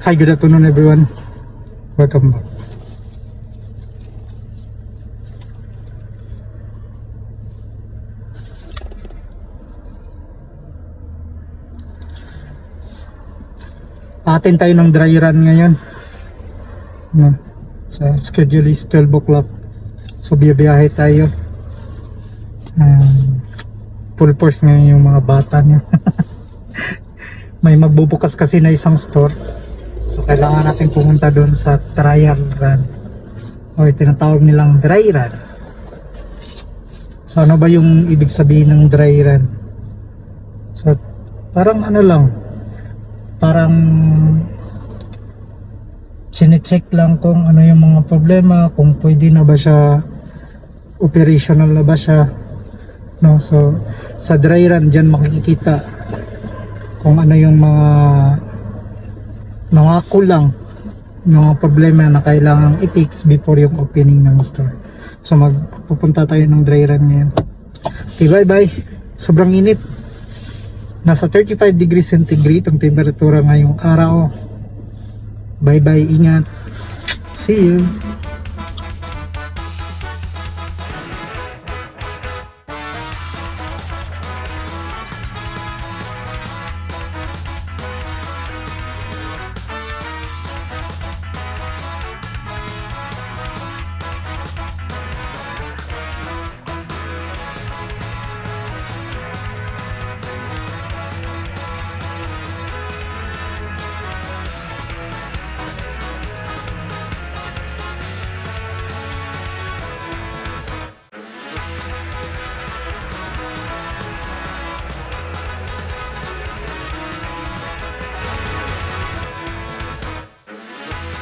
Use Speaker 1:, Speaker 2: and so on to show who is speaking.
Speaker 1: Hi, good afternoon everyone. Welcome back. Atin tayo ng dry run ngayon. No. Sa schedule is 12 o'clock. So biyahe tayo. Full force ngayon yung mga bata niya. May magbubukas kasi na isang store. So kailangan natin pumunta doon sa trial run. O tinatawag nilang dry run. So ano ba yung ibig sabihin ng dry run? So parang ano lang, parang chine-check lang kung ano yung mga problema, kung pwede na ba siya, operational na ba siya, no? So sa dry run dyan makikita kung ano yung mga kulang, mga problema na kailangang i-fix before yung opening ng store. So magpupunta tayo ng dry run ngayon. Okay, bye bye. Sobrang init. Nasa 35 degrees centigrade ang temperatura ngayong araw. Bye bye, ingat. See you.